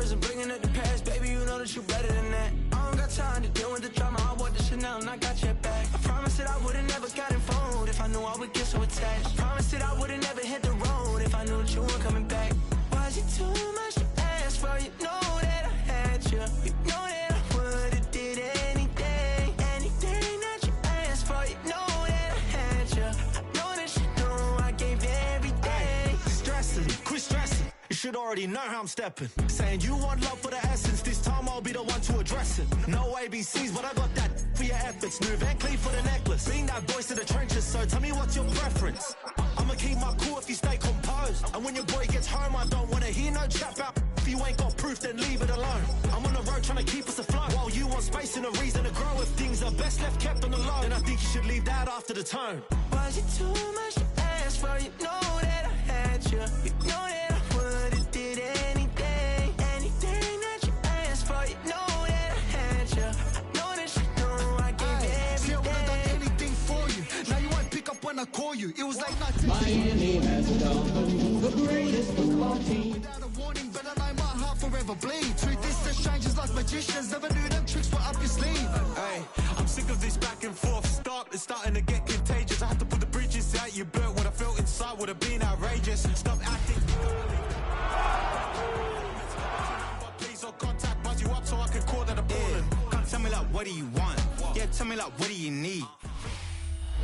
wasn't bringing up the past, baby, you know that you better than that. I don't got time to deal with the drama, I bought the Chanel and I got your back. I promised that I would've never gotten phoned if I knew I would get so attached. I promised that I would've never hit the road if I knew that you weren't coming back. Was it too much to ask for? You know that I had you. You know that I would've did anything, anything that you asked for. You know that I had you. I know that you know I gave everything. Stressing, quit stressing. You should already know how I'm stepping. Saying you want love for the essence, this time I'll be the one to address it. No ABCs, but I got that for your efforts. New Van Cleef for the necklace. Being that voice in the trenches, so tell me what's your preference. I'ma keep my cool if you stay composed. And when your boy gets home, I don't wanna hear no chat about if you ain't got proof, then leave it alone. I'm on the road trying to keep us afloat, while you want space and a reason to grow. If things are best left kept on the low, then I think you should leave that after the tone. Was it too much to ask for? You know that I had you. You know that I would've did anything, anything that you asked for. You know that I had you. I know that you know I gave everything. See, I would've done anything for you. Now you won't pick up when I call you. It was like nothing. Miami has become the greatest football team. Without a warning, but I know my heart forever bleeds. Truth is, the strangers like magicians. Never knew them tricks were up your sleeve. Hey, I'm sick of this back and forth. It's starting to get contagious. I had to put the bridges out you built. What I felt inside would have been outrageous. Stop acting. Please don't contact, buzz you up so I can call that a ballin'. Can't tell me like, what do you want? Yeah, tell me like, what do you need?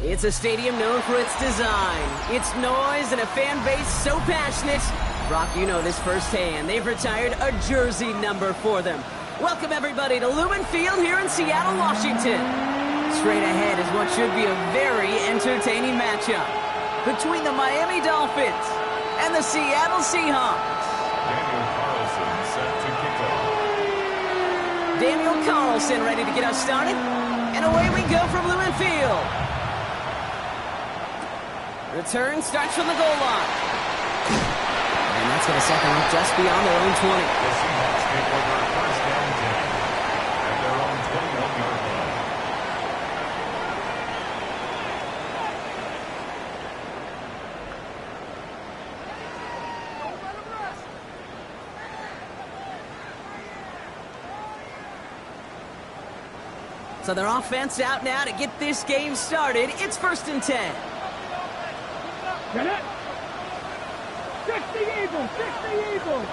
It's a stadium known for its design, its noise, and a fan base so passionate. Brock, you know this firsthand. They've retired a jersey number for them. Welcome, everybody, to Lumen Field here in Seattle, Washington. Straight ahead is what should be a very entertaining matchup between the Miami Dolphins and the Seattle Seahawks. Daniel Carlson ready to get us started, and away we go from Lumen Field. Return starts from the goal line. And that's going to set them up just beyond their own 20. The Seahawks take over first down 10 at their own 21-yard line. So their offense out now to get this game started. It's 1st and 10. Get it! 60 Eagles! 60 Eagles!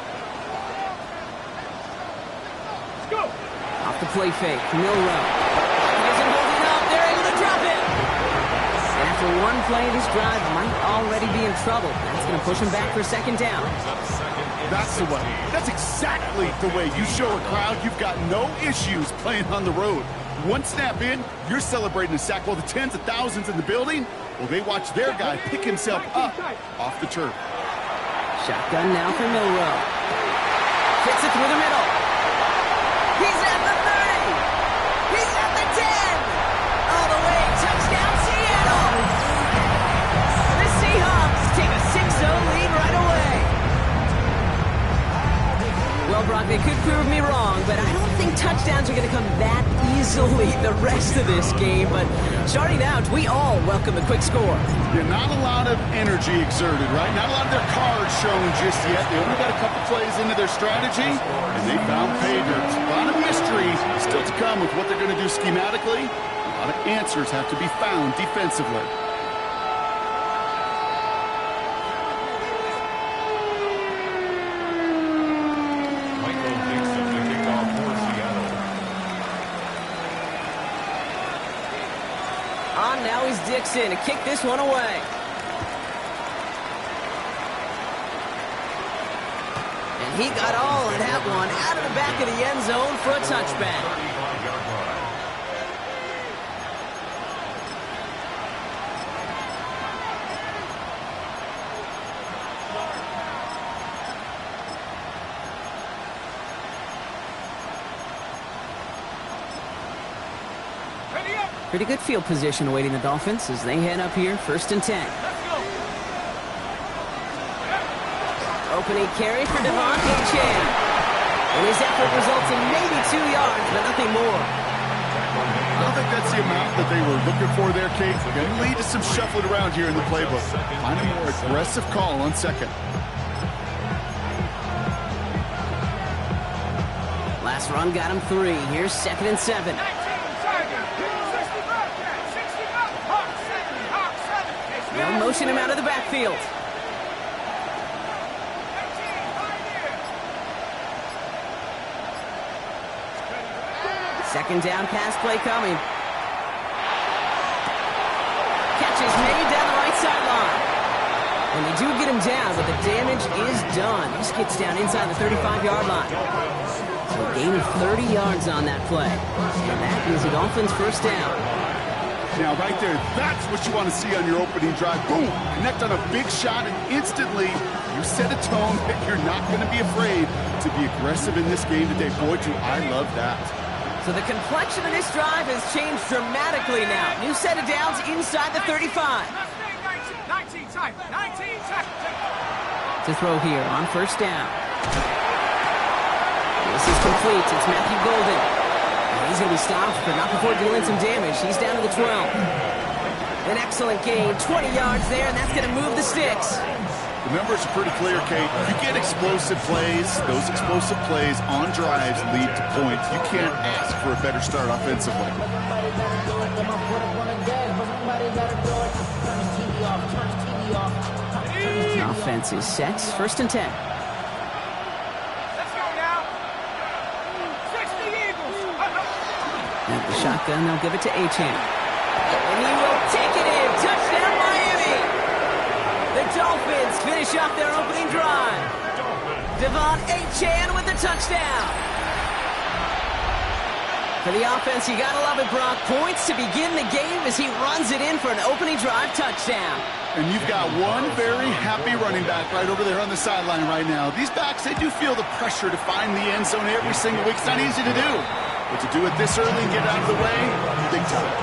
Let's go! Off the play fake, Milroe. He isn't holding up. They're able to drop it. After one play, this drive might already be in trouble. That's going to push him back for 2nd down. That's the way. That's exactly the way you show a crowd you've got no issues playing on the road. One snap in, you're celebrating a sack while the tens of thousands in the building, well, they watch their guy pick himself up off the turf. Shotgun now for Milroe. Kicks it through the middle. He's at the 30. He's at the 10. All the way. Touchdown, Seattle. The Seahawks take a 6-0 lead right away. Well, Brock, they could prove me wrong, but I don't think touchdowns are going to come that easily the rest of this game. But starting out, we all welcome the quick score. Yeah, not a lot of energy exerted, right? Not a lot of their cards shown just yet. They only got a couple plays into their strategy, and they found pay dirt. A lot of mystery still to come with what they're going to do schematically. A lot of answers have to be found defensively. Now he's Dixon to kick this one away. And he got all of that one out of the back of the end zone for a touchback. Pretty good field position awaiting the Dolphins as they head up here, 1st and 10. Opening carry for Devontae Chan. And his effort results in maybe 2 yards, but nothing more. I don't think that's the amount that they were looking for there, Kate. Going to lead to some shuffling around here in the playbook. Find a more aggressive call on 2nd. run got him 3. Here's 2nd and 7. They'll motion him out of the backfield. Second down pass play coming. Catch is made down the right sideline. And they do get him down, but the damage is done. This gets down inside the 35-yard line. So a gain of 30 yards on that play. And that is the Dolphins' first down. Now, right there, that's what you want to see on your opening drive. Boom! Connect on a big shot, and instantly you set a tone that you're not going to be afraid to be aggressive in this game today. Boy, do I love that. So the complexion of this drive has changed dramatically now. New set of downs inside the 35. 19 time. To throw here on first down. This is complete. It's Matthew Golden. And he's going to be stopped, but not before dealing some damage. He's down to the 12. An excellent gain. 20 yards there, and that's going to move the sticks. The numbers are pretty clear, Kate. You get explosive plays. Those explosive plays on drives lead to points. You can't ask for a better start offensively. The offense is set. 1st and 10. Let's go now. 60 Eagles. At the shotgun, they'll give it to Achane. And he will take it in. Touchdown, Miami. The Dolphins finish off their opening drive. Devon Achane with the touchdown. For the offense, you gotta love it, Brock. Points to begin the game as he runs it in for an opening drive touchdown. And you've got one very happy running back right over there on the sideline right now. These backs, they do feel the pressure to find the end zone every single week. It's not easy to do. But to do it this early and get out of the way, big time.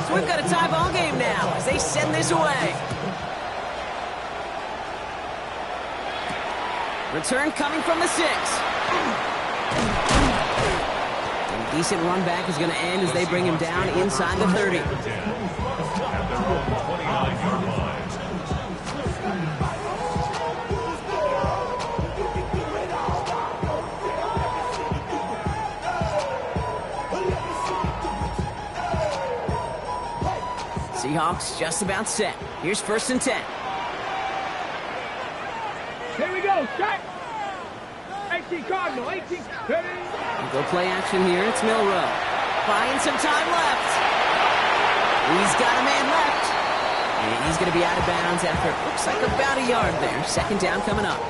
So we've got a tie ball game now as they send this away. Return coming from the 6. And a decent run back is going to end as they bring him down inside the 30. Seahawks just about set. Here's 1st and 10. Here we go. Shot. 18 Cardinal. 18. Go play action here. It's Milroe. Buying some time left. He's got a man left. And he's going to be out of bounds after it looks like about a yard there. 2nd down coming up.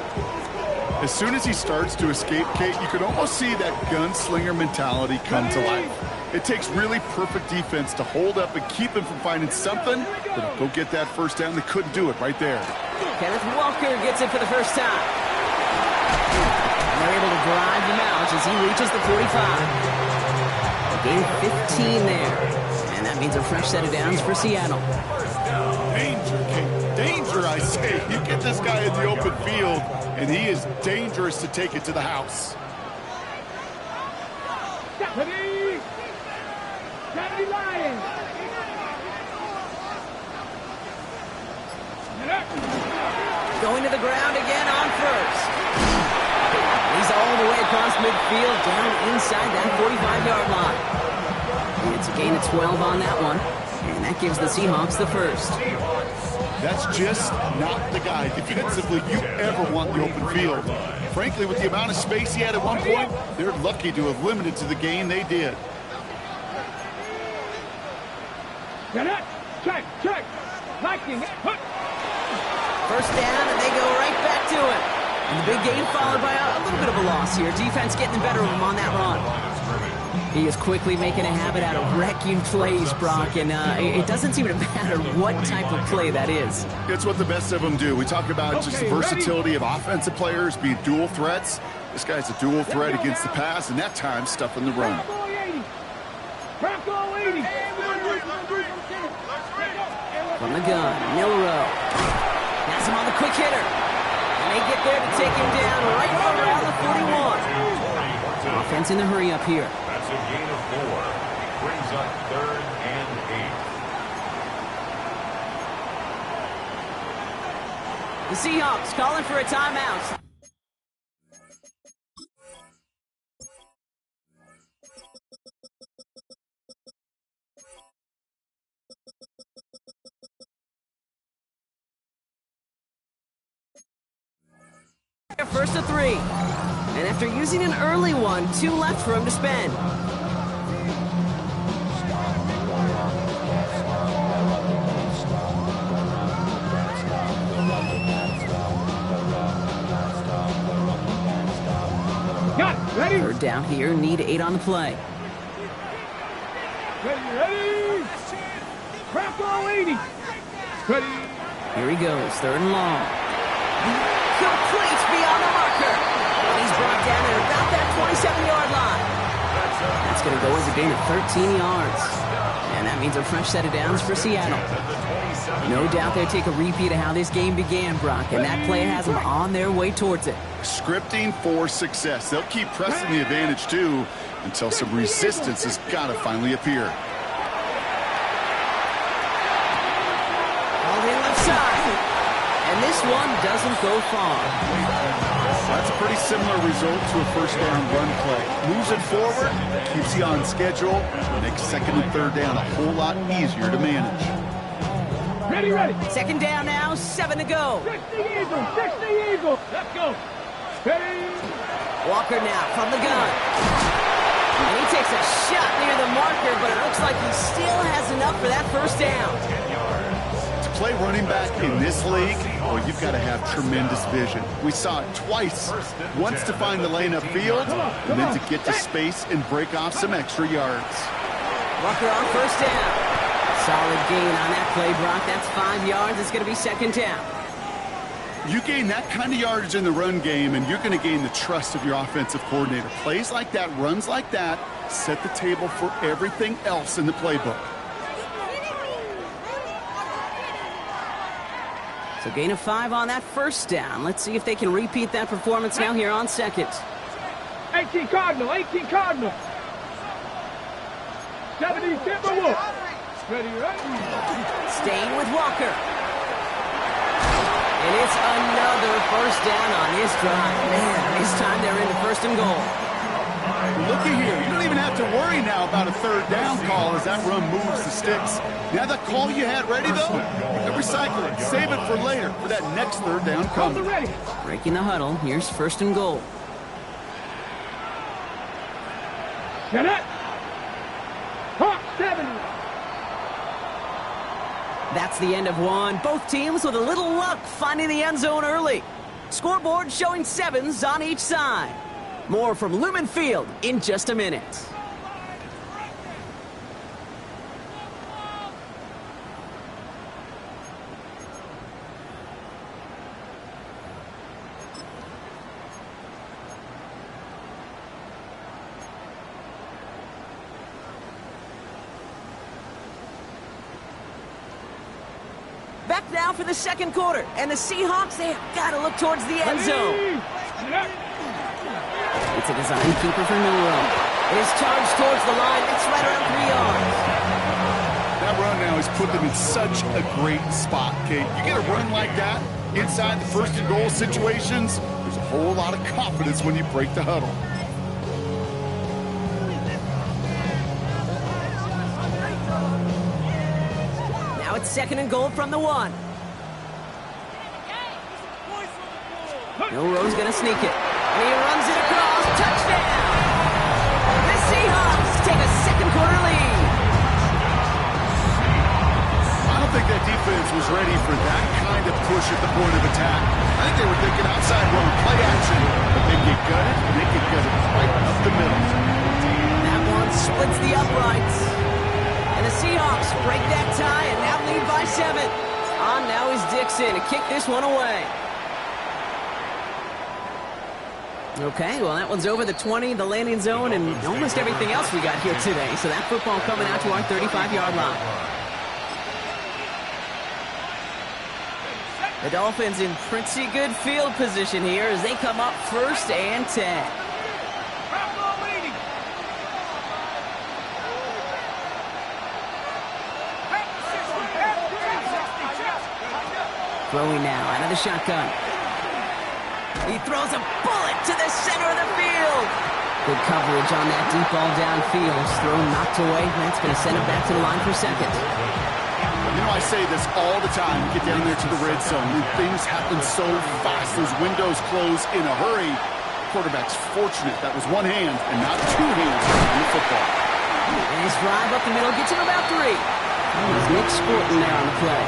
As soon as he starts to escape, Kate, you can almost see that gunslinger mentality come to life. It takes really perfect defense to hold up and keep him from finding something, but go get that first down. They couldn't do it right there. Kenneth Walker gets it for the first time. And they're able to drive him out as he reaches the 45. Gain 15 there. And that means a fresh set of downs for Seattle. Danger, Kate. Danger, I say. You get this guy in the open field, and he is dangerous to take it to the house. Kennedy Lions. Going to the ground again on first. He's all the way across midfield, down inside that 45-yard line. And it's a gain of 12 on that one. And that gives the Seahawks the first. That's just not the guy defensively you ever want in the open field. Frankly, with the amount of space he had at one point, they're lucky to have limited to the gain they did. Check. Liking. First down, and they go right back to it. And the big gain followed by a little bit of a loss here. Defense getting the better of him on that run. He is quickly making a habit out of wrecking plays, Brock, and it doesn't seem to matter what type of play that is. It's what the best of them do. We talk about just the versatility of offensive players being dual threats. This guy's a dual threat against the pass, and that time stuffing the run. Bronco 80. From the gun, Milroe. Has him on the quick hitter. And they get there to take him down right around the 41. Offense in the hurry up here. That's a gain of 4. Brings up 3rd and 8. The Seahawks calling for a timeout. First to 3. And after using an early one, 2 left for him to spend. Got it. Ready? Third down here, need 8 on the play. Ready? Crack all 80. Ready? Here he goes, 3rd and long. Complete beyond the marker. And he's brought down at about that 27-yard line. That's going to go as a gain of 13 yards. And that means a fresh set of downs for Seattle. No doubt they'll take a repeat of how this game began, Brock, and that play has them on their way towards it. Scripting for success. They'll keep pressing the advantage, too, until some resistance has got to finally appear. All in left side. And this one doesn't go far. That's a pretty similar result to a first down run play. Moves it forward, keeps you on schedule, makes 2nd and 3rd down a whole lot easier to manage. Ready, ready. 2nd down now, 7 to go. 60 Eagles, 60 Eagles. Let's go. Ready? Walker now from the gun. And he takes a shot near the marker, but it looks like he still has enough for that first down. To play running back in this league, well, you've got to have tremendous vision. We saw it twice. Once to find the lane upfield, and then to get to space and break off some extra yards. Walker on first down. Solid gain on that play, Brock. That's 5 yards. It's going to be 2nd down. You gain that kind of yardage in the run game, and you're going to gain the trust of your offensive coordinator. Plays like that, runs like that, set the table for everything else in the playbook. So gain of 5 on that first down. Let's see if they can repeat that performance now here on 2nd. 18 Cardinal, 18 Cardinal. 70 Timberwolves. Ready, ready. Staying with Walker. And it's another first down on this drive. Man, this time they're into 1st and goal. Looky here. You don't even have to worry now about a 3rd down call as that run moves the sticks. Now that call you had ready, though, you can recycle it. Save it for later for that next 3rd down coming. Breaking the huddle. Here's 1st and goal. Get it. Hawk 70. That's the end of one. Both teams with a little luck finding the end zone early. Scoreboard showing 7s on each side. More from Lumen Field in just a minute. Back now for the 2nd quarter, and the Seahawks, they have got to look towards the end zone. It's a design keeper for Milroe. It is charged towards the line. It's right around 3 yards. That run now has put them in such a great spot, Kate. You get a run like that inside the 1st and goal situations, there's a whole lot of confidence when you break the huddle. Now it's 2nd and goal from the 1. Milroe's going to sneak it. And he runs it across. Touchdown! The Seahawks take a 2nd quarter lead. I don't think that defense was ready for that kind of push at the point of attack. I think they were thinking outside run, play action, but they get gutted, and they get gutted right up the middle. That one splits the uprights. And the Seahawks break that tie and now lead by 7. On now is Dixon to kick this one away. Okay, well, that one's over the 20, the landing zone, and almost everything else we got here today. So that football coming out to our 35-yard line. The Dolphins in pretty good field position here as they come up 1st and 10. Throwing now out of the shotgun. He throws a bullet to the center of the field. Good coverage on that deep ball downfield. Throw knocked away. That's going to send him back to the line for second. You know, I say this all the time. Get down there to the red zone. Things happen so fast. Those windows close in a hurry. Quarterback's fortunate that was one hand and not two hands on the football. Nice drive up the middle. Gets him about 3. That was Nick Sporton there on the play.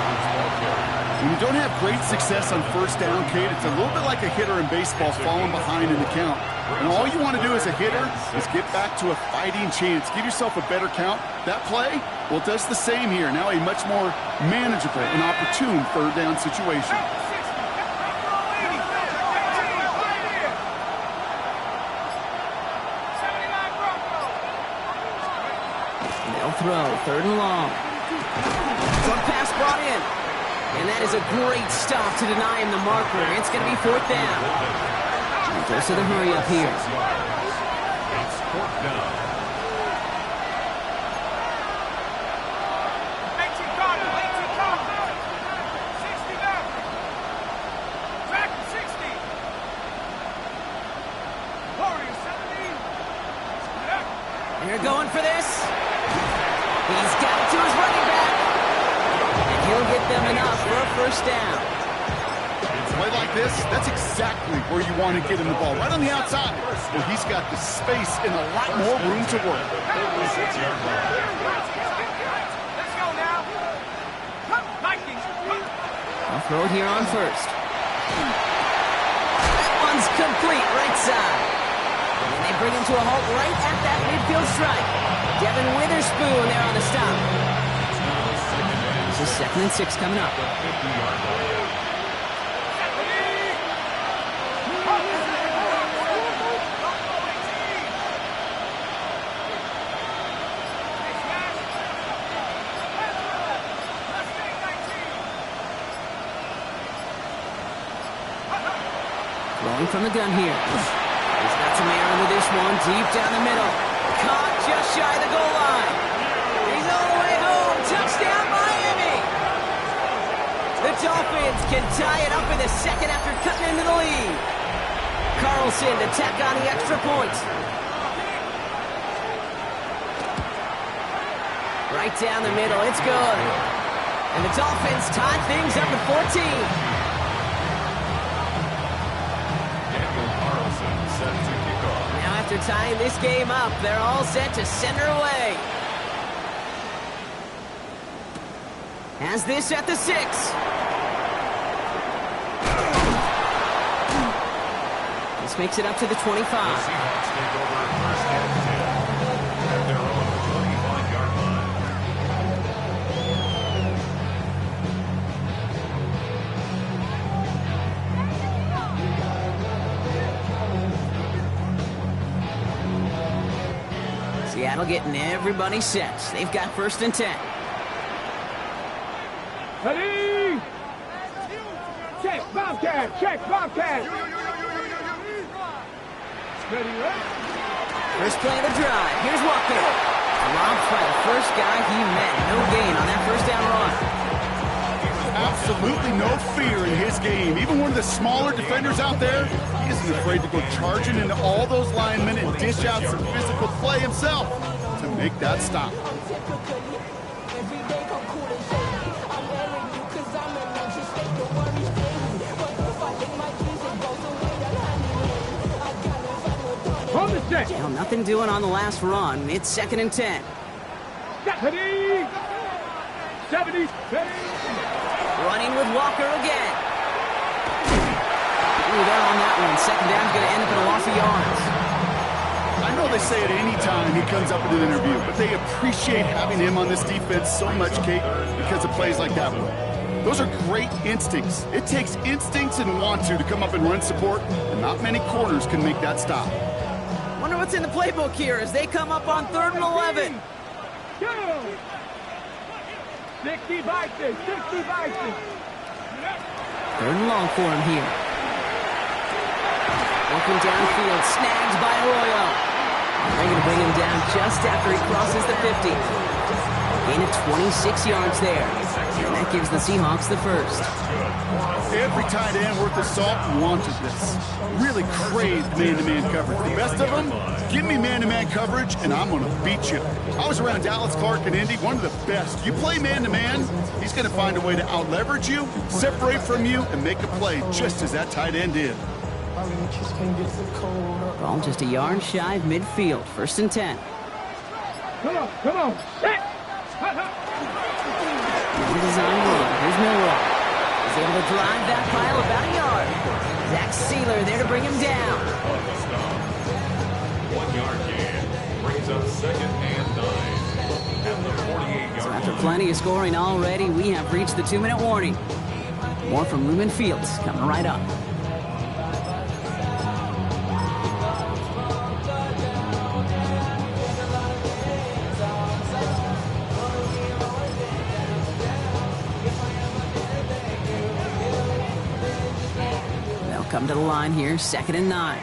When you don't have great success on first down, Kate, it's a little bit like a hitter in baseball falling behind in the count. And all you want to do as a hitter is get back to a fighting chance. Give yourself a better count. That play, well, it does the same here. Now a much more manageable and opportune third down situation. They'll throw. 3rd and long. Front pass brought in. And that is a great stop to deny him the marker. It's going to be 4th down. He goes to the hurry up here. It's 4th down. 18 Cardinal, 18 Cardinal. 60 left. Track 60. Warriors 70. Left. They're going for this. He's got it to his running back. And he'll get them enough for a 1st down. Play like this, that's exactly where you want to get him the ball. Right on the outside, where he's got the space and a lot more room to work. 36-yard line. Let's go now. Vikings. I'll throw it here on 1st. That one's complete, right side. And they bring him to a halt right at that midfield strike. Devin Witherspoon there on the stop. This is 2nd and 6 coming up. 50-yard line. Throwing from the gun here. He's got some air under this one, deep down the middle. Caught just shy of the goal line. He's all the way home. Touchdown, Miami! The Dolphins can tie it up in the 2nd after cutting into the lead. Carlson to tack on the extra point. Right down the middle, it's good. And the Dolphins tie things up at 14. Now after tying this game up, they're all set to send her away. Has this at the 6. This makes it up to the 25. The Seahawks take over 1st and 10 at their own 25-yard line. Seattle getting everybody set. They've got 1st and 10. Ready? Check, Bobcat. Check, Bobcat. Ready, right? First play of the drive. Here's Walker. Robbed by the first guy he met. No gain on that 1st down run. Absolutely no fear in his game. Even one of the smaller defenders out there, he isn't afraid to go charging into all those linemen and dish out some physical play himself to make that stop. Hold the set. Well, nothing doing on the last run. It's 2nd and 10. Ready? 70. Ready? Running with Walker again. Ooh, they're on that one. 2nd down's going to end up in a loss of yards. I know they say it any time he comes up in an interview, but they appreciate having him on this defense so much, Kate, because of plays like that one. Those are great instincts. It takes instincts and want to come up and run support, and not many corners can make that stop. Wonder what's in the playbook here as they come up on 3rd and 11. Go! 60 Vikings. 60 Vikings. 3rd and long for him here. Working downfield, snagged by Arroyo. They're going to bring him down just after he crosses the 50. Gain of 26 yards there. And that gives the Seahawks the first. Every tight end worth his salt wanted this. Really craved man-to-man coverage. The best of them, give me man-to-man coverage, and I'm going to beat you. I was around Dallas Clark and Indy, one of the best. You play man-to-man, he's going to find a way to out-leverage you, separate from you, and make a play, just as that tight end did. Ball just a yard shy of midfield. 1st and 10. Come on. Set. Design run. Here's Milroe. He's able to drive that pile about a yard. Zach Sealer there to bring him down. 1 yard gain. Brings up 2nd and 9. At the 48-yard So after plenty of scoring already, we have reached the 2-minute warning. More from Lumen Fields coming right up. Come to the line here, 2nd and 9.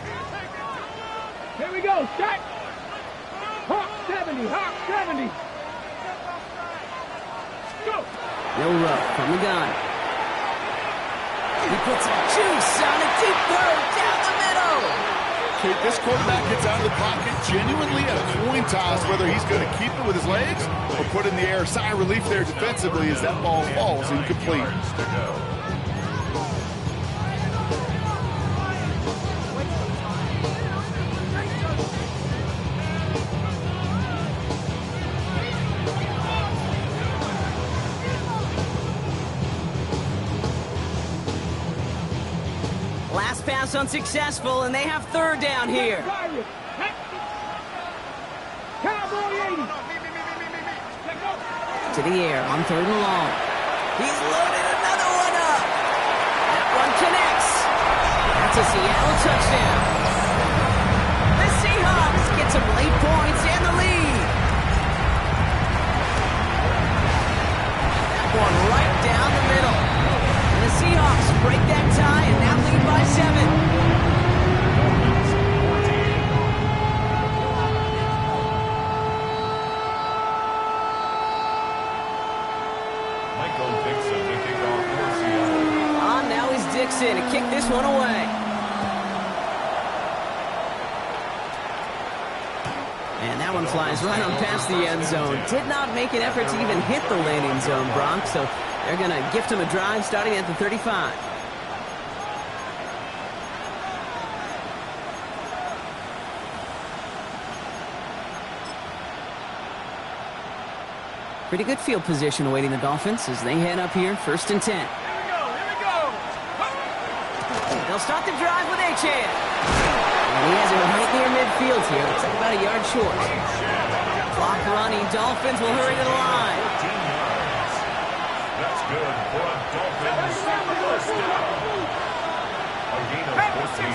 Here we go, set. Hawk 70. Go. Milroe from the gun. He puts some juice on a deep throw down the middle. Okay, this quarterback gets out of the pocket genuinely at a coin toss, whether he's going to keep it with his legs or put it in the air. Sigh of relief there defensively as that ball falls incomplete. Last pass unsuccessful, and they have 3rd down here. Cowboy 80. To the air on 3rd and long. He's loaded another one up. That one connects. That's a Seattle touchdown. The Seahawks get some late points and the lead. That one right down the middle. And the Seahawks break that tie and now lead by 7. Dixon to kick this one away. And that one flies right on past the end zone. Did not make an effort to even hit the landing zone, Bronx, so they're going to gift him a drive starting at the 35. Pretty good field position awaiting the Dolphins as they head up here, 1st and 10. They'll start the drive with Achane. And he has it right near midfield here. Looks like about a yard short. Clock running. Dolphins will hurry to the line. That's good for a Dolphins first down. A gain of 14.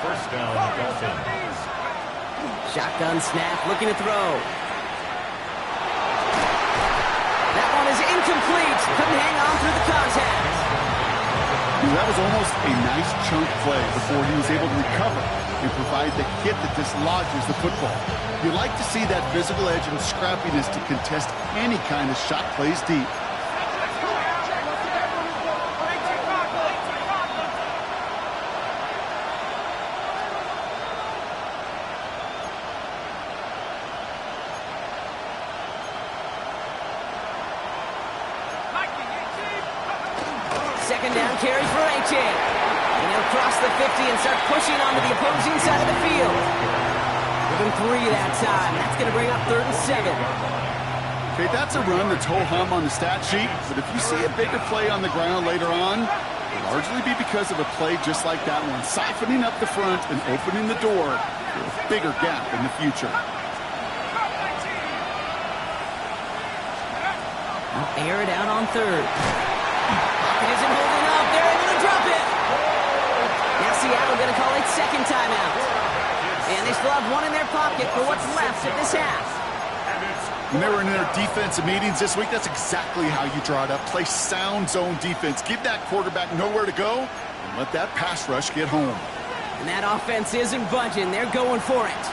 First down, Dolphins. Shotgun snap, looking to throw. That one is incomplete. Couldn't hang on through the contact. That was almost a nice chunk play before he was able to recover and provide the hit that dislodges the football. You like to see that physical edge and scrappiness to contest any kind of shot plays deep. Second down carry for Achane. And he'll cross the 50 and start pushing onto the opposing side of the field. Give him 3 that time. That's going to bring up 3rd and 7. Okay, that's a run that's ho-hum on the stat sheet, but if you see a bigger play on the ground later on, it'll largely be because of a play just like that one, siphoning up the front and opening the door for a bigger gap in the future. I'll air it out on 3rd. Pocket isn't holding up. They're able to drop it. Now Seattle going to call a 2nd timeout. And they still have one in their pocket for what's left of this half. When they were in their defensive meetings this week, that's exactly how you draw it up. Play sound zone defense. Give that quarterback nowhere to go and let that pass rush get home. And that offense isn't budging. They're going for it.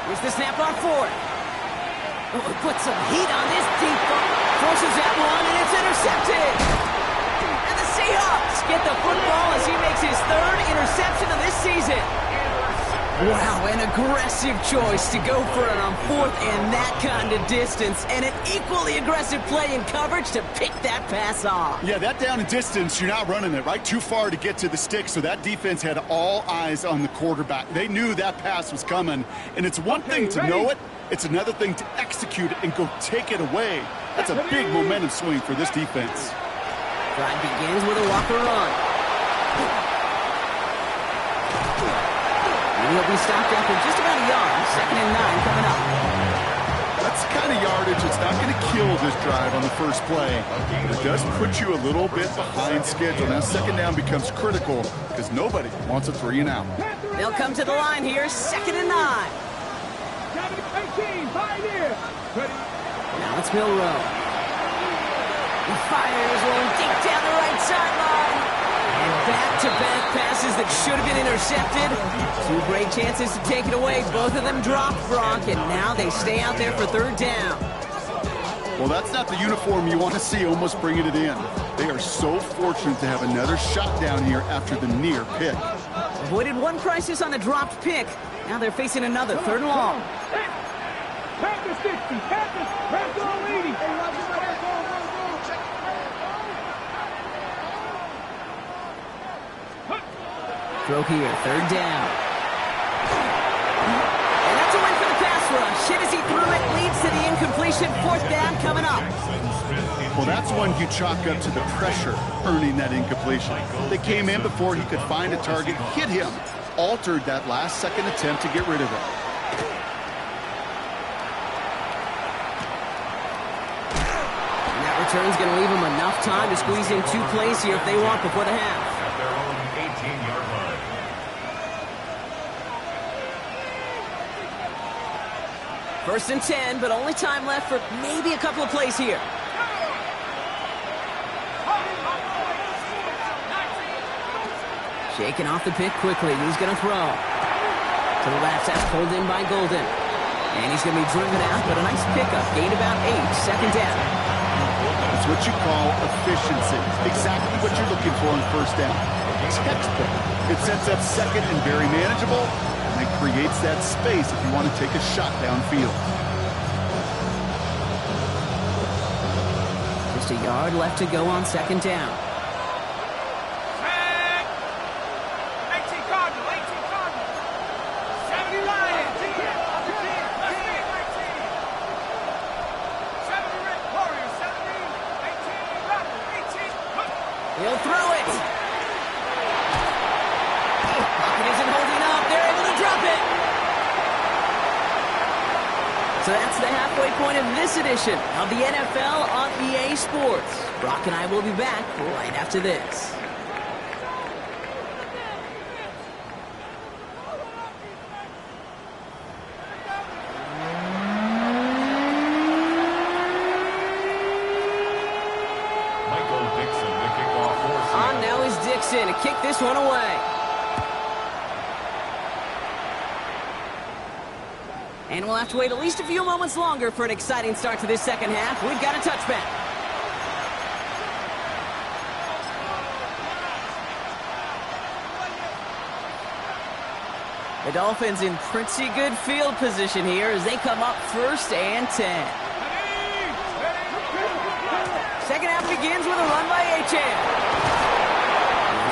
Here's the snap on fourth. Oh, put some heat on this deep ball. Forces that one, and it's intercepted. And the Seahawks get the football as he makes his third interception of this season. Wow, an aggressive choice to go for it on fourth and that kind of distance, and an equally aggressive play in coverage to pick that pass off. Yeah, that down and distance, you're not running it, right? Too far to get to the stick, so that defense had all eyes on the quarterback. They knew that pass was coming, and it's one thing to know it, it's another thing to execute it and go take it away. That's a big momentum swing for this defense. Drive begins with a Walker run. And he'll be stopped after just about a yard. 2nd and 9 coming up. That's the kind of yardage that's not going to kill this drive on the first play. But it does put you a little bit behind schedule. Now 2nd down becomes critical because nobody wants a 3 and out. They'll come to the line here, 2nd and 9. 18, Pioneer. Ready. Now it's Milroe. He fires one deep down the right sideline. And back-to-back passes that should have been intercepted. 2 great chances to take it away. Both of them dropped, Brock, and now they stay out there for 3rd down. Well, that's not the uniform you want to see almost bringing it in. They are so fortunate to have another shot down here after the near pick. Avoided one crisis on the dropped pick. Now they're facing another 3rd and long. Panthers 60, Panthers, red zone 80. Throw here, 3rd down. And that's a win for the pass rush. Hit as he threw it, leads to the incompletion. 4th down coming up. Well, that's one you chalk up to the pressure earning that incompletion. They came in before he could find a target, hit him, altered that last-second attempt to get rid of it. And that return's going to leave them enough time to squeeze in 2 plays here if they want before the half. At their own 18-yard line. First and 10, but only time left for maybe a couple of plays here. Shaking off the pick quickly. He's going to throw. To the left, that's pulled in by Golden. And he's going to be driven out, but a nice pickup. Gain about 8, 2nd down. That's what you call efficiency. Exactly what you're looking for on 1st down. Textbook. It sets up 2nd and very manageable, and it creates that space if you want to take a shot downfield. Just a yard left to go on 2nd down. 18 Cardinal, 70 Lions. 70 Red Warriors, 70, 18 Raptor, 18. He'll throw it. Pocket isn't holding up. They're able to drop it. So that's the halfway point of this edition of the NFL on EA Sports. Brock and I will be back right after this. Michael Dixon, the kickoff for Seattle. On now is Dixon to kick this one away. And we'll have to wait at least a few moments longer for an exciting start to this 2nd half. We've got a touchback. The Dolphins in pretty good field position here as they come up 1st and 10. 2nd half begins with a run by Achane.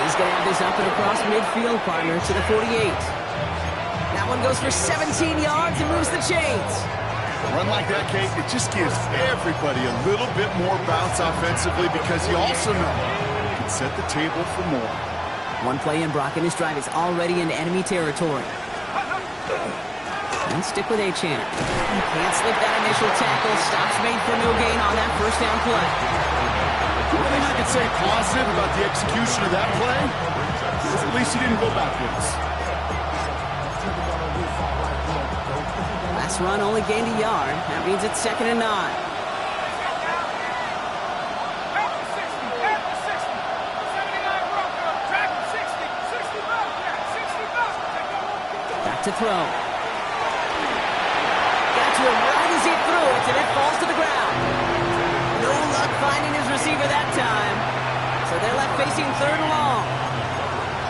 He's going to have this up and across midfield, partner, to the 48. That one goes for 17 yards and moves the chains. A run like that, Kate, it just gives everybody a little bit more bounce offensively because you also know you can set the table for more. One play in, Brock, and his drive is already into enemy territory. And stick with Achane. Can't slip that initial tackle. Stops made for no gain on that 1st down play. One thing I can say positive about the execution of that play is at least he didn't go backwards. Last run only gained a yard. That means it's 2nd and 9. Back to throw. receiver that time. So they're left facing third and long.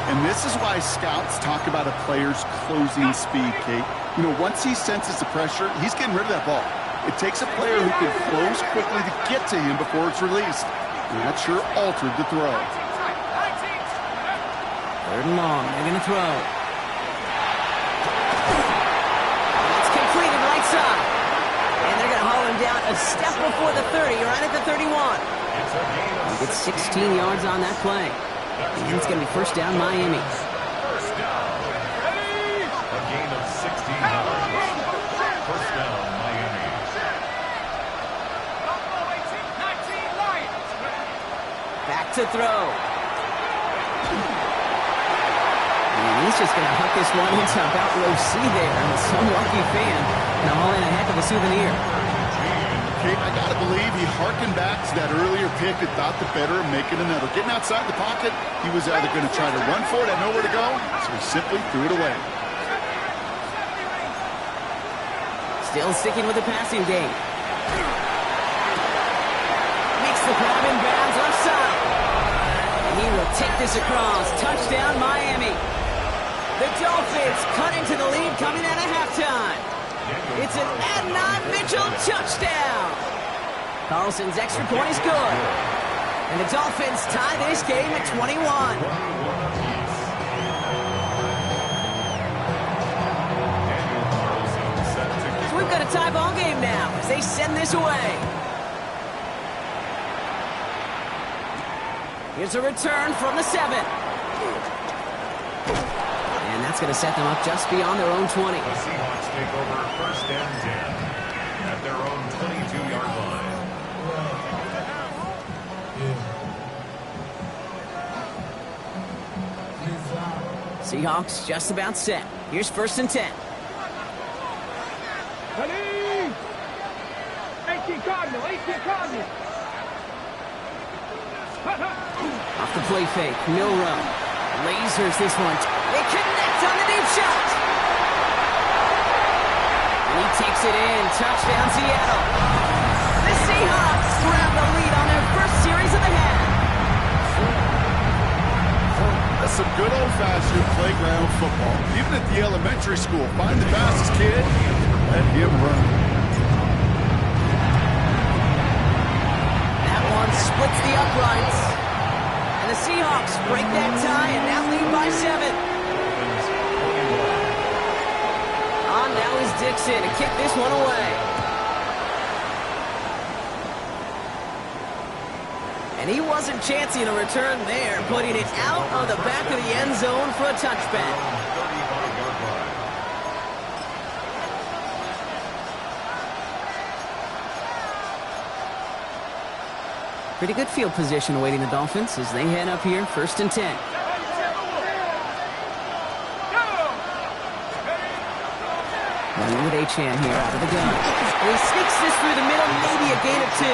And this is why scouts talk about a player's closing speed, Kate. You know, once he senses the pressure, he's getting rid of that ball. It takes a player who can close quickly to get to him before it's released. And that sure altered the throw. Third and long. They're going to throw. It's completed right side. And they're going to haul him down a step before the 30, right at the 31. He gets 16 yards on that play. And it's going to be first down, Miami. First down. A gain of 16 yards. First down, Miami. Back to throw. And he's just going to huck this one into about row C there. And some lucky fan can haul in a heck of a souvenir. Kate, I got to believe he harkened back to that earlier pick and thought the better of making another. Getting outside the pocket, he was either going to try to run for it, had nowhere to go, so he simply threw it away. Still sticking with the passing game. Makes the grab in bounds left side. And he will take this across. Touchdown, Miami. The Dolphins cut into the lead coming out of halftime. It's an Adnan Mitchell touchdown. Carlson's extra point is good. And the Dolphins tie this game at 21. So we've got a tie ball game now as they send this away. Here's a return from the 7. And that's going to set them up just beyond their own 20. The Seahawks take over first and 10 at their own 22-yard line. Seahawks just about set. Here's first and 10. 18 Cardinal, 18 Cardinal. Off the play fake, Milrow lasers this one. They connect on the deep shot. And he takes it in. Touchdown, Seattle. The Seahawks grab the lead on their first series of the half. That's some good old-fashioned playground football. Even at the elementary school, find the fastest kid, let him run. That one splits the uprights. And the Seahawks break that tie and now lead by 7. On now is Dixon to kick this one away. And he wasn't chancing a return there, putting it out on the back of the end zone for a touchback. 35-yard line. Pretty good field position awaiting the Dolphins as they head up here, first and 10. Running with Achane here out of the gun. And he sneaks this through the middle, maybe a gain of 2.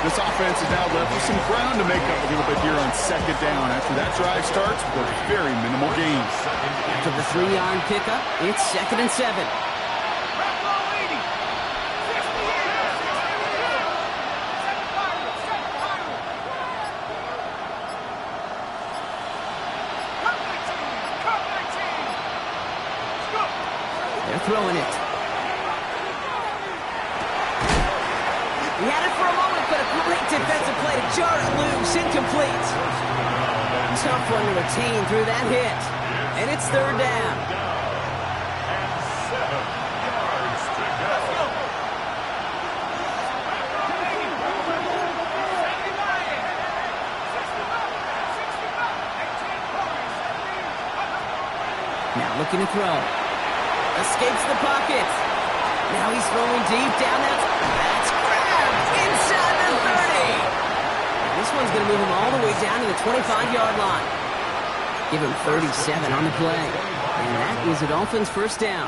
This offense is now left with some ground to make up a little bit here on second down. After that drive starts with very minimal gains. After the 3-yard pickup, it's second and 7. They're throwing it. He had it for a moment, but a great defensive play to jar it loose, incomplete. Tough one to retain through that hit. And it's third down. And 7 yards to go. Now looking to throw. Escapes the pocket. Now he's throwing deep down. That's grabbed inside the 30. This one's going to move him all the way down to the 25-yard line. Give him 37 on the play. And that is a Dolphins first down.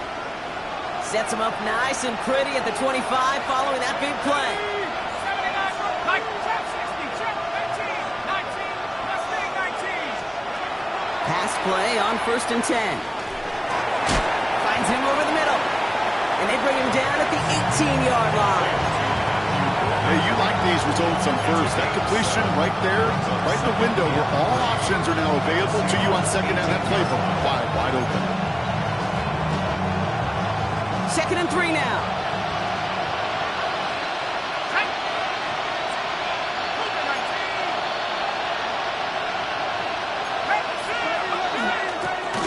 Sets him up nice and pretty at the 25 following that big play. Pass play on first and 10. Finds him over the middle. And they bring him down at the 18-yard line. Hey, you like these results on first. That completion right there, right in the window where all options are now available to you on second down. That playbook wide open. 2nd and 3 now.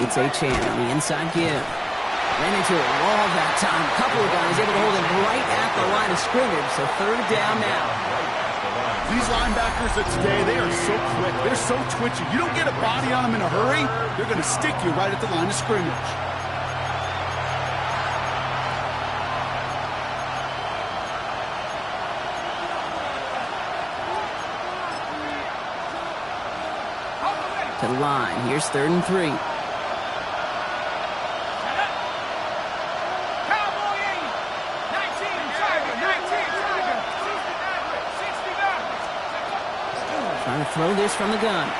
It's Achane on the inside give. Ran into a wall that time. A couple of guys able to hold him right at the line of scrimmage. So 3rd down now. These linebackers of today, they are so quick. They're so twitchy. You don't get a body on them in a hurry, they're going to stick you right at the line of scrimmage. To the line. Here's 3rd and 3. Trying to throw this from the gun.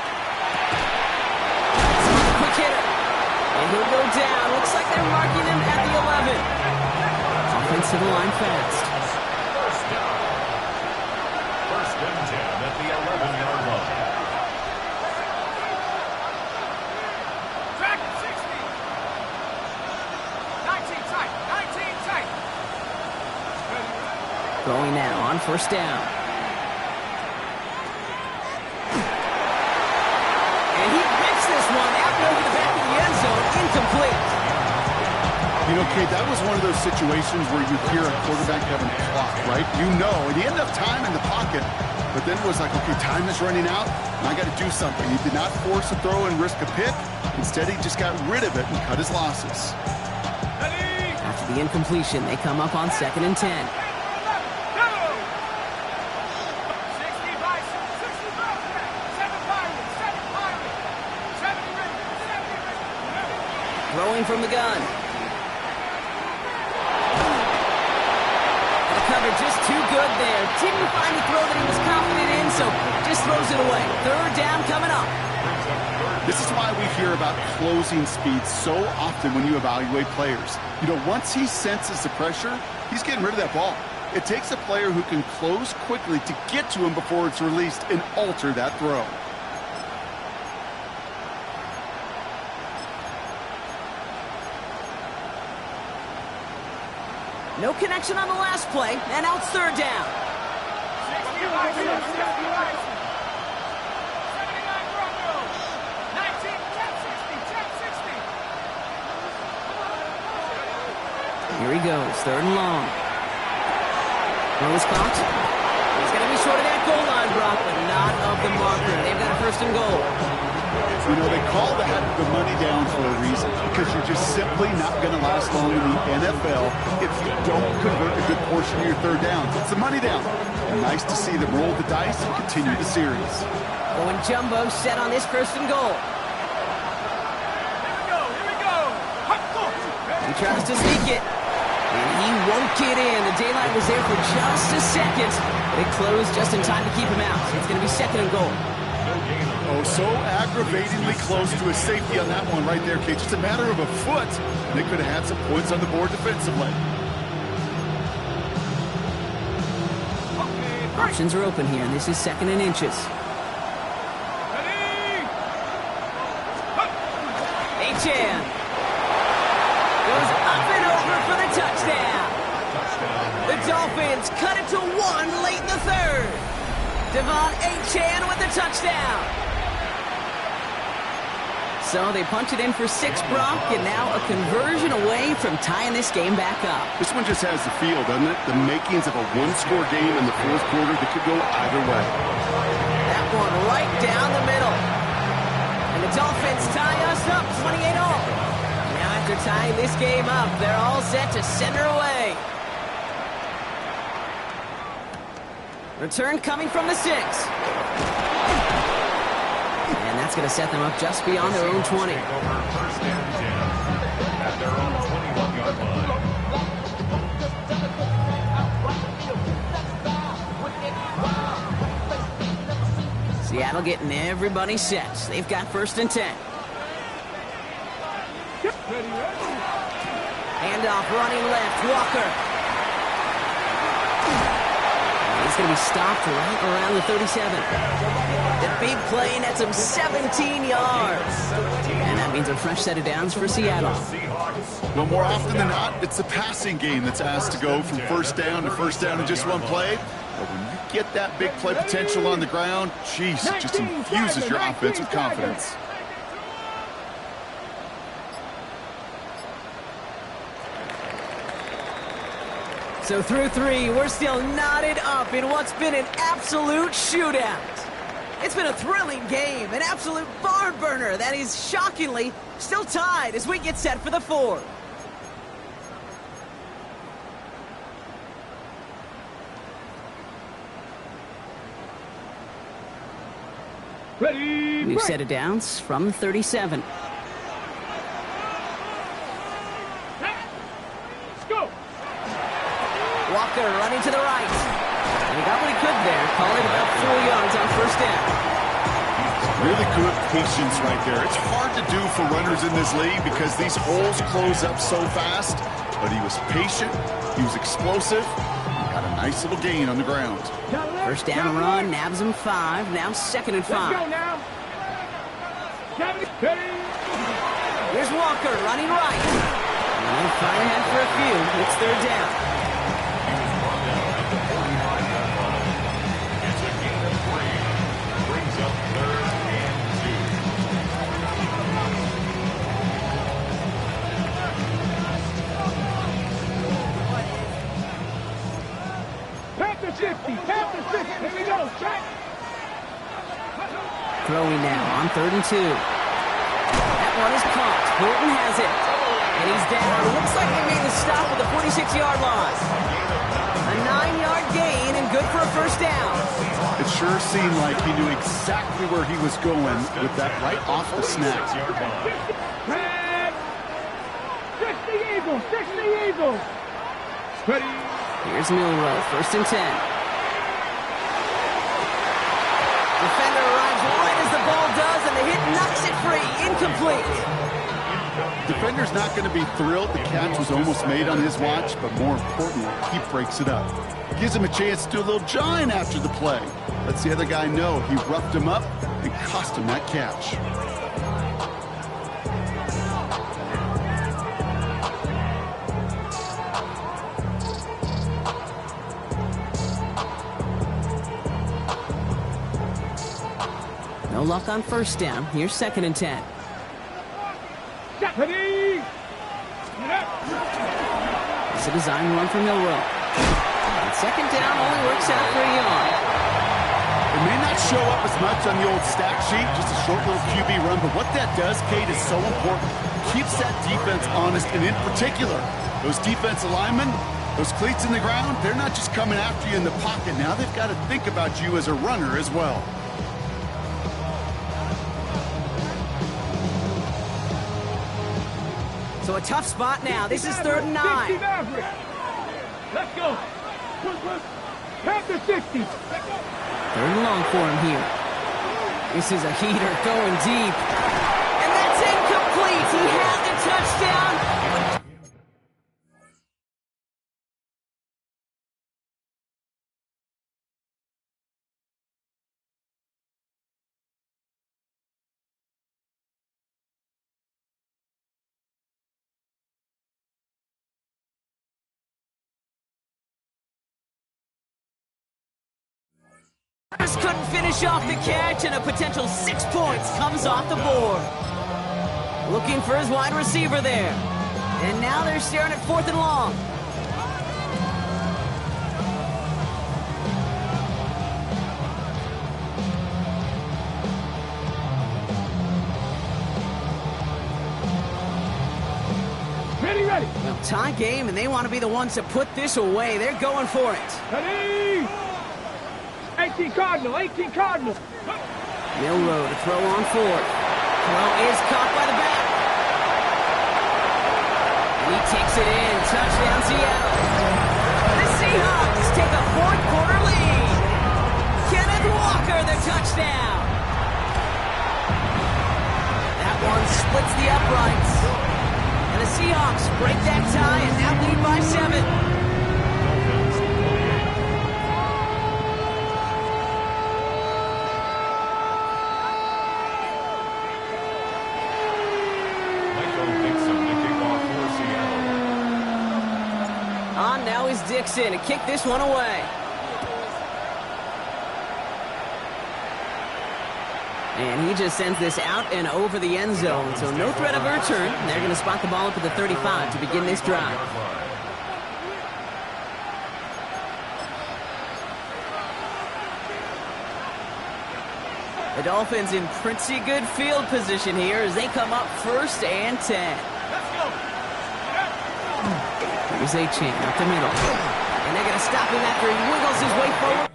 Quick hitter. And he'll go down. Looks like they're marking him at the 11. Offense to the line fast. First down. 1st and 10 at the 11-yard line. Track 60. 19 tight. 19 tight. Going now on 1st down. Incomplete. You know, Kate, that was one of those situations where you hear a quarterback having a clock, right? You know, and he ended up time in the pocket, but then it was like, okay, time is running out, and I got to do something. He did not force a throw and risk a pick. Instead, he just got rid of it and cut his losses. After the incompletion, they come up on 2nd and 10. Throwing from the gun. The cover just too good there. Didn't find a throw that he was confident in, so just throws it away. 3rd down coming up. This is why we hear about closing speed so often when you evaluate players. You know, once he senses the pressure, he's getting rid of that ball. It takes a player who can close quickly to get to him before it's released and alter that throw. No connection on the last play, and now it's 3rd down. Here he goes, 3rd and long. Throws caught. He's going to be short of that goal line, Brock, but not of the marker. They've got a 1st and goal. You know, they call that the money down for a reason, because you're just simply not going to last long in the NFL if you don't convert a good portion of your 3rd downs. It's the money down. And nice to see them roll the dice and continue the series. Going jumbo set on this 1st and goal. Here we go. He tries to sneak it, and he won't get in. The daylight was there for just a second, but it closed just in time to keep him out. It's going to be 2nd and goal. Oh, so aggravatingly close to a safety on that one right there, Kate. Just a matter of a foot. They could have had some points on the board defensively. Options are open here, and this is 2nd and inches. Achane goes up and over for the touchdown. The Dolphins cut it to 1 late in the 3rd. Devon Achane with the touchdown. So they punch it in for 6, Brock, and now a conversion away from tying this game back up. This one just has the feel, doesn't it? The makings of a one-score game in the 4th quarter that could go either way. That one right down the middle. And the Dolphins tie us up 28 all. Now after tying this game up, they're all set to send her away. Return coming from the 6. And that's going to set them up just beyond their own 20. 1st and 10 at their own 21-yard line. Seattle getting everybody set. They've got 1st and 10. Handoff running left. Walker. it's going to be stopped right around the 37. The big play nets him 17 yards. And that means a fresh set of downs for Seattle. Well, more often than not, it's the passing game that's asked to go from first down to first down in just one play. But when you get that big play potential on the ground, geez, it just infuses your offense with confidence. So through 3, we're still knotted up in what's been an absolute shootout. It's been a thrilling game, an absolute barn burner that is shockingly still tied as we get set for the 4th. Ready, New set of downs from the 37. Let's go. Walker running to the right. And he got what he could there. Call it about 4 yards on first down. Really good patience right there. It's hard to do for runners in this league because these holes close up so fast. But he was patient. He was explosive. He got a nice little gain on the ground. First down run, nabs him 5. Now 2nd and 5. Let's go now. Ready. Here's Walker running right. And fire ahead for a few. It's 3rd down. It's a gain of 3. Brings up 3rd and 2. Panther 50. Panther 50. Here we go. Check. Throwing now on 3rd and 2. That one is caught. Hilton has it. And he's down. Looks like they made the stop at the 46-yard line. A 9-yard gain and good for a first down. It sure seemed like he knew exactly where he was going with that right off the snap. Red. 60 Eagles. 60 Eagles. Ready. Here's Milroe, 1st and 10. Defender arrives right as the ball does, and the hit knocks it free. Incomplete. Defender's not going to be thrilled the catch was almost made on his watch, but more importantly, he breaks it up. Gives him a chance to do a little jawing after the play. Lets the other guy know he roughed him up and cost him that catch. No luck on first down. Here's 2nd and 10. Ready. It's a design run from Milroe. And 2nd down only works out for a yard. It may not show up as much on the old stat sheet, just a short little QB run, but what that does, Kate, is so important. Keeps that defense honest, and in particular, those defensive linemen, those cleats in the ground, they're not just coming after you in the pocket. Now they've got to think about you as a runner as well. So a tough spot now. This is 3rd and 9. Let's go. Panther 60. 3rd and long for him here. This is a heater going deep. And that's incomplete. He had the touchdown. Just couldn't finish off the catch, and a potential 6 points comes off the board. Looking for his wide receiver there. And now they're staring at 4th and long. Ready. Well, tie game, and they want to be the ones to put this away. They're going for it. Ready. 18 Cardinal. Milroe to throw on 4th. Throw is caught by the back. He takes it in. Touchdown, Seattle. The Seahawks take a 4th quarter lead. Kenneth Walker, the touchdown. That one splits the uprights. And the Seahawks break that tie and now lead by 7. On now is Dixon to kick this one away. And he just sends this out and over the end zone. So no threat of a return. They're going to spot the ball up at the 35 to begin this drive. The Dolphins in pretty good field position here as they come up 1st and 10. Here's Achane up the middle. And they're going to stop him after he wiggles his way forward.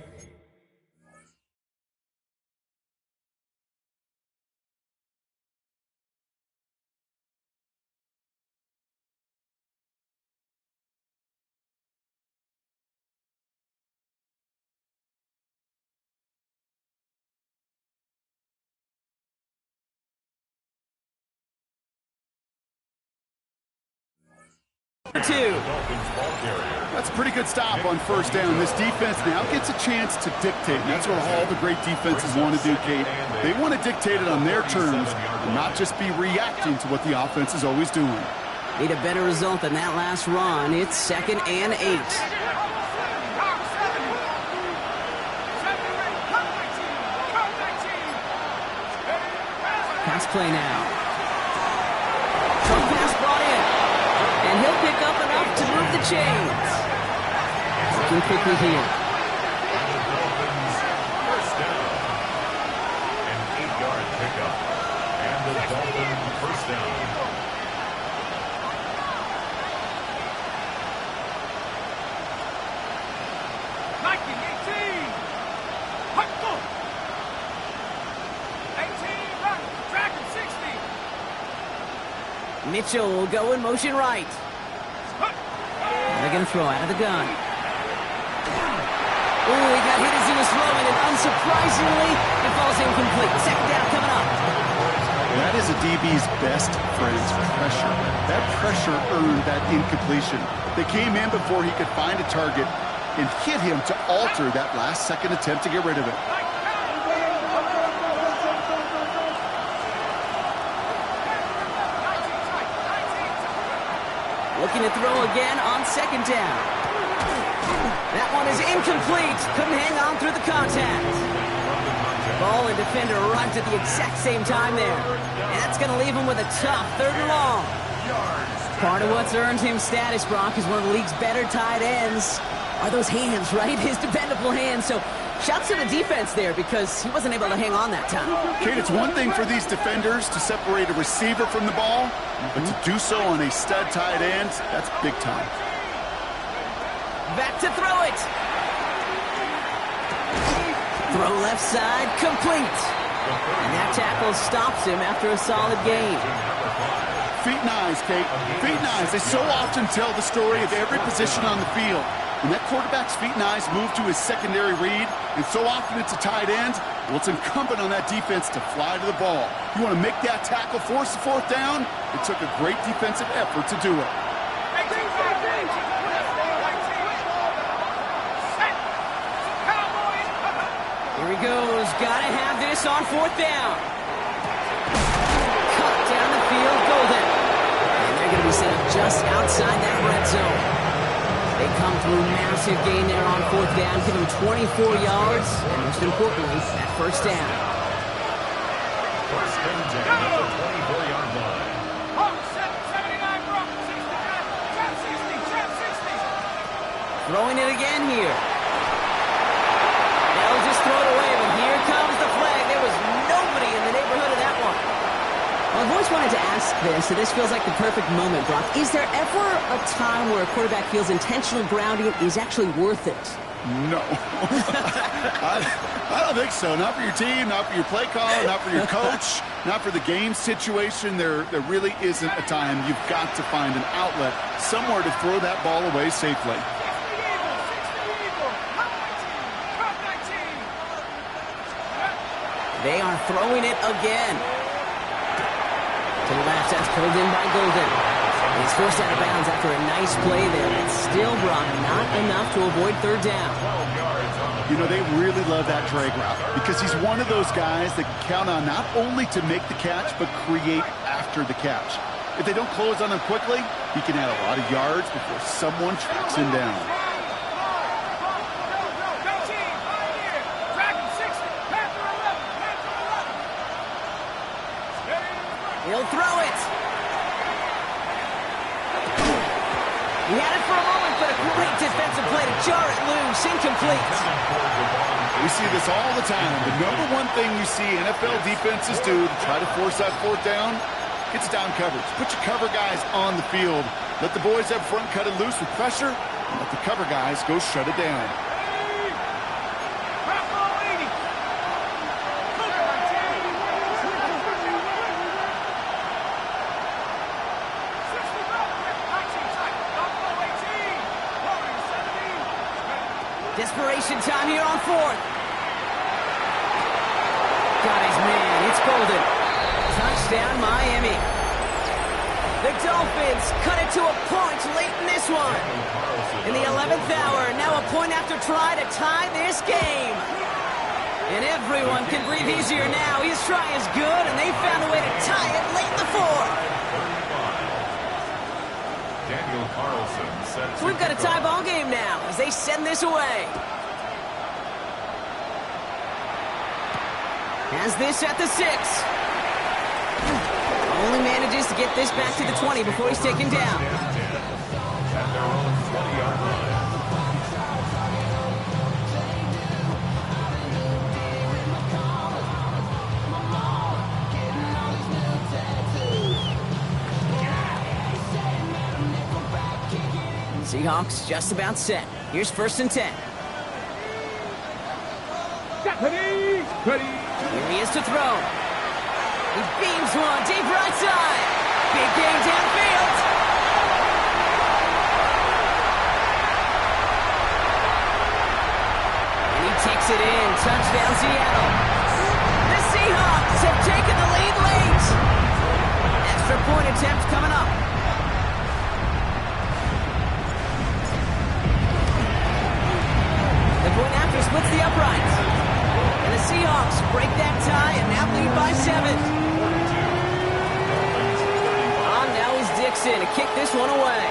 That's a pretty good stop on 1st down. This defense now gets a chance to dictate. And that's what all the great defenses want to do, Kate. They want to dictate it on their terms and not just be reacting to what the offense is always doing. Need a better result than that last run. It's 2nd and 8. Pass play now. Short pass brought in. And he'll pick up enough to move the chains. Looking quickly here. First down. An 8-yard pickup. And the Dolphins first down. Mitchell will go in motion right. They're going to throw out of the gun. Oh, he got hit as he was throwing, and unsurprisingly, it falls incomplete. 2nd down coming up. That is a DB's best friend's pressure. That pressure earned that incompletion. They came in before he could find a target and hit him to alter that last-second attempt to get rid of it. Looking to throw again on 2nd down. That one is incomplete. Couldn't hang on through the contact. Ball and defender arrived at the exact same time there. And that's going to leave him with a tough 3rd and long. Part of what's earned him status, Brock, is one of the league's better tight ends. Are those hands, right? His dependable hands. So shouts to the defense there because he wasn't able to hang on that time. Kate, it's one thing for these defenders to separate a receiver from the ball, but to do so on a stud tight end, that's big time. Back to throw it. Throw left side, complete. And that tackle stops him after a solid gain. Feet and eyes, Kate. Feet and eyes. They so often tell the story of every position on the field. When that quarterback's feet and eyes move to his secondary read, and so often it's a tight end, well, it's incumbent on that defense to fly to the ball. You want to make that tackle, force the 4th down? It took a great defensive effort to do it. Here he goes. Gotta have this on 4th down. Cut down the field, Golden. And they're going to be set up just outside that red zone. They come through massive gain there on 4th down, give him 24 yards, and most importantly, that 1st down. 1st and 10 at the 24-yard line. Throwing it again here. They'll just throw it away, but here comes the flag. There was nobody in the neighborhood of that one. Well, I've always wanted to ask this, so this feels like the perfect moment, Brock. Is there ever a time where a quarterback feels intentional grounding is actually worth it? No. I don't think so. Not for your team, not for your play caller, not for your coach, not for the game situation. There really isn't a time. You've got to find an outlet, somewhere to throw that ball away safely. They are throwing it again. To the left, that's pulled in by Golden. He's forced out of bounds after a nice play there. It's still, Brock, not enough to avoid 3rd down. You know, they really love that drag route because he's one of those guys that can count on not only to make the catch, but create after the catch. If they don't close on him quickly, he can add a lot of yards before someone tracks him down. He'll throw it. He had it for a moment, but a great defensive play to jar it loose. Incomplete. We see this all the time. The number one thing you see NFL defenses do to try to force that fourth down, it's down coverage. Put your cover guys on the field. Let the boys up front cut it loose with pressure, and let the cover guys go shut it down. Desperation time here on fourth. Got his man. It's golden. Touchdown, Miami. The Dolphins cut it to a point late in this one. In the 11th hour, now a point after try to tie this game. And everyone can breathe easier now. His try is good, and they found a way to tie it late in the fourth. Daniel Carlson sets. So we've got a tie ball game now as they send this away. Has this at the 6. Only manages to get this back to the 20 before he's taken down. At their own 20-yard line. Seahawks just about set. Here's 1st and 10. Ready. Here he is to throw. He beams one deep right side. Big game downfield. And he takes it in. Touchdown, Seattle. The Seahawks have taken the lead late. Extra point attempt coming up. The point after splits the uprights. And the Seahawks break that tie and now lead by 7. On now is Dixon to kick this one away.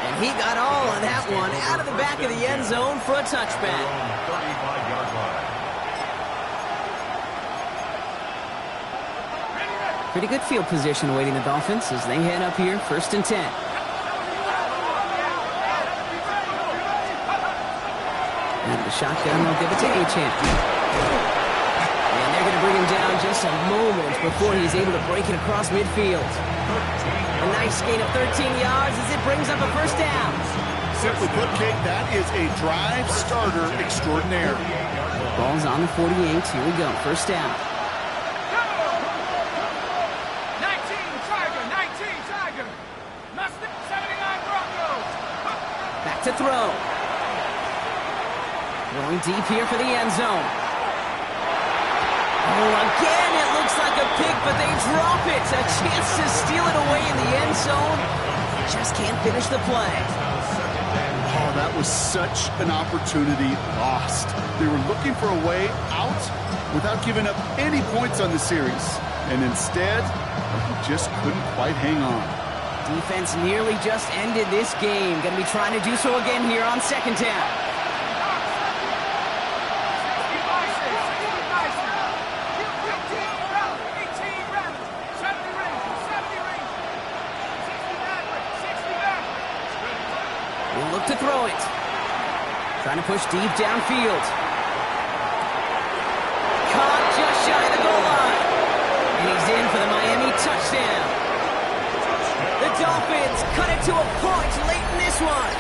And he got all of that one out of the back of the end zone for a touchback. 35-yard line. Pretty good field position awaiting the Dolphins as they head up here, 1st and 10. And the shotgun will give it to Achane. And they're going to bring him down just a moment before he's able to break it across midfield. A nice gain of 13 yards as it brings up a 1st down. Simply put, Kate, that is a drive starter extraordinaire. Ball's on the 48. Here we go. 1st down. 19 Tiger. Mustang 79 Broncos. Back to throw. Going deep here for the end zone. Oh, again, it looks like a pick, but they drop it. A chance to steal it away in the end zone. Just can't finish the play. Oh, that was such an opportunity lost. They were looking for a way out without giving up any points on the series. And instead, he just couldn't quite hang on. Defense nearly just ended this game. Going to be trying to do so again here on 2nd down. To throw it. Trying to push deep downfield. Caught just shy of the goal line. And he's in for the Miami touchdown. The Dolphins cut it to a point late in this one.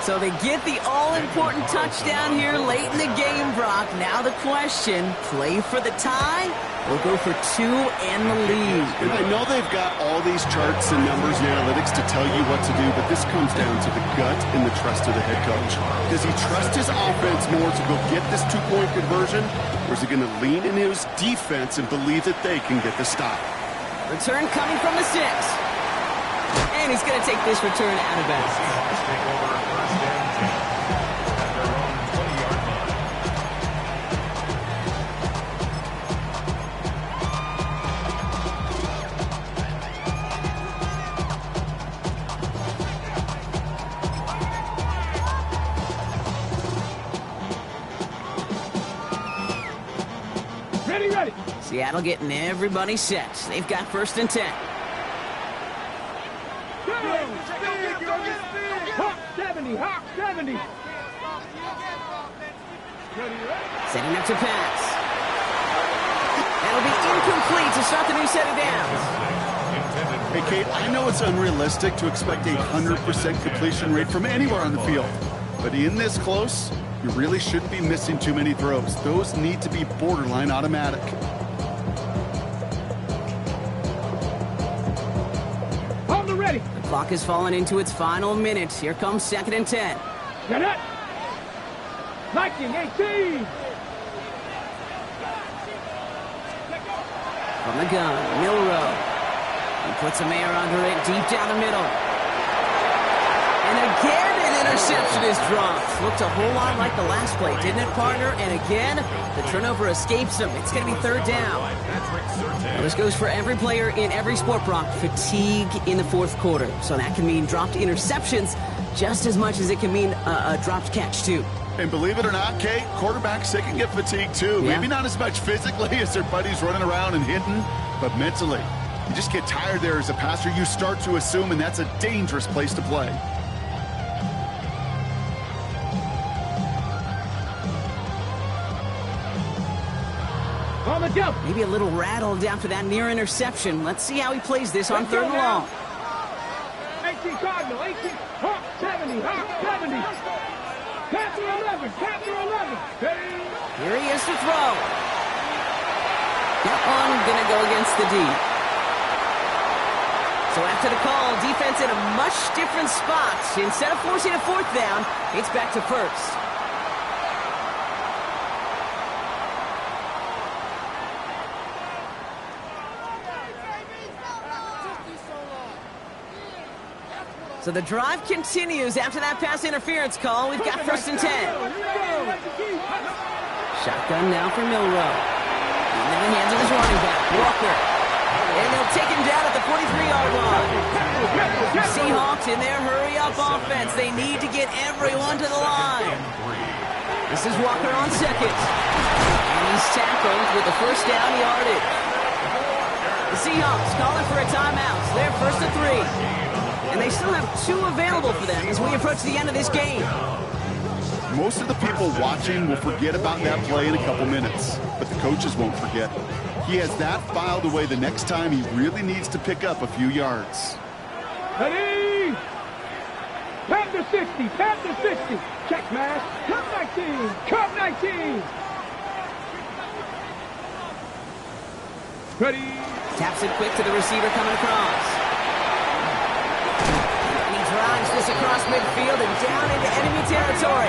So they get the all-important touchdown here late in the game, Brock. Now the question, play for the tie or go for 2 and the lead? And I know they've got all these charts and numbers and analytics to tell you what to do, but this comes down to the gut and the trust of the head coach. Does he trust his offense more to go get this 2-point conversion, or is he going to lean in his defense and believe that they can get the stop? Return coming from the 6. And he's going to take this return out of bounds. Take over 1st and 10. At their own 20-yard line. Seattle getting everybody set. They've got 1st and 10. Hawk 70, Hawk 70. Setting up to pass. That'll be incomplete to start the new set of downs. Hey, Kate, I know it's unrealistic to expect a 100% completion rate from anywhere on the field. But in this close, you really shouldn't be missing too many throws. Those need to be borderline automatic. Hold the ready. The clock has fallen into its final minutes. Here comes 2nd and 10. Get it. Viking 18. From the gun, Milroe. He puts a Mayer under it, deep down the middle. And again, an interception is dropped. Looked a whole lot like the last play, didn't it, partner? And again, the turnover escapes him. It's going to be 3rd down. Now, this goes for every player in every sport, Brock. Fatigue in the 4th quarter. So that can mean dropped interceptions just as much as it can mean a dropped catch, too. And believe it or not, Kate, quarterbacks, they can get fatigued too. Yeah. Maybe not as much physically as their buddies running around and hitting, but mentally. You just get tired there as a passer. You start to assume, and that's a dangerous place to play. On the jump. Maybe a little rattled after that near interception. Let's see how he plays this on 3rd and long. 18 Cardinal, 18. Hawk 70, Hawk 70. Panther 11, Panther 11. Here he is to throw. That one gonna go against the D. So after the call, defense in a much different spot. Instead of forcing a 4th down, it's back to 1st. So the drive continues after that pass interference call. We've got 1st and 10. Shotgun now for Milroe. In the hands of his running back, Walker. And they'll take him down at the 43-yard line. Seahawks in their hurry-up offense. They need to get everyone to the line. This is Walker on 2nd. And he's tackled with the 1st down yardage. The Seahawks calling for a timeout. They're 1st and 3. And they still have 2 available for them as we approach the end of this game. Most of the people watching will forget about that play in a couple minutes, but the coaches won't forget. He has that filed away the next time he really needs to pick up a few yards. Ready? Panther 60, Panther 60. Check mask. Cup 19, Cup 19. Ready? Taps it quick to the receiver coming across. Drives this across midfield and down into enemy territory.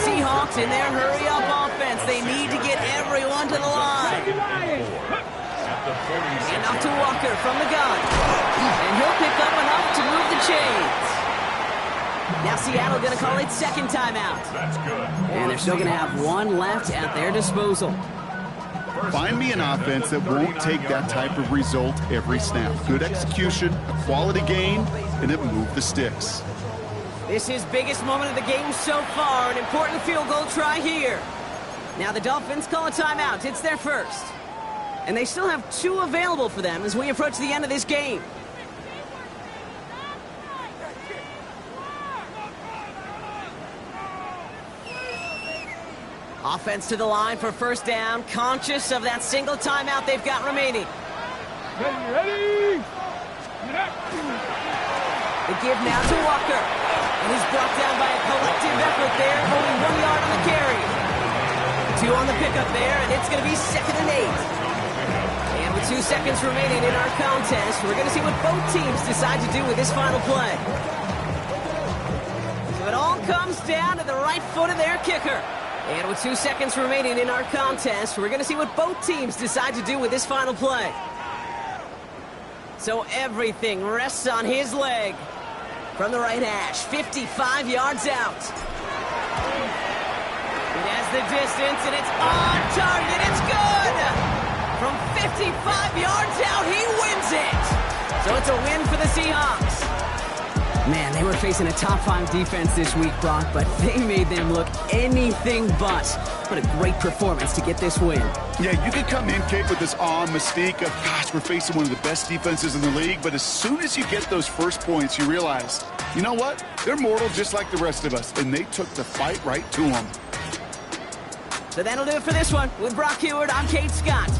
Seahawks in their hurry-up offense. They need to get everyone to the line. And off to Walker from the gun. And he'll pick up enough to move the chains. Now Seattle going to call its 2nd timeout. And they're still going to have 1 left at their disposal. Find me an offense that won't take that type of result every snap. Good execution, a quality gain, and it moved the sticks. This is biggest moment of the game so far. An important field goal try here. Now the Dolphins call a timeout. It's their 1st. And they still have 2 available for them as we approach the end of this game. Offense to the line for 1st down, conscious of that single timeout they've got remaining. Ready? The give now to Walker. And he's brought down by a collective effort there, only 1 yard on the carry. 2 on the pickup there, and it's going to be 2nd and 8. And with 2 seconds remaining in our contest, we're going to see what both teams decide to do with this final play. So it all comes down to the right foot of their kicker. And with 2 seconds remaining in our contest, we're going to see what both teams decide to do with this final play. So everything rests on his leg. From the right hash, 55 yards out. It has the distance, and it's on target. It's good! From 55 yards out, he wins it! So it's a win for the Seahawks. Man, they were facing a top-5 defense this week, Brock, but they made them look anything but. What a great performance to get this win. Yeah, you can come in, Kate, with this awe and mystique of, gosh, we're facing one of the best defenses in the league, but as soon as you get those first points, you realize, you know what? They're mortal just like the rest of us, and they took the fight right to them. So that'll do it for this one. With Brock Huard, I'm Kate Scott.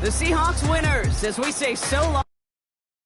The Seahawks winners, as we say so long.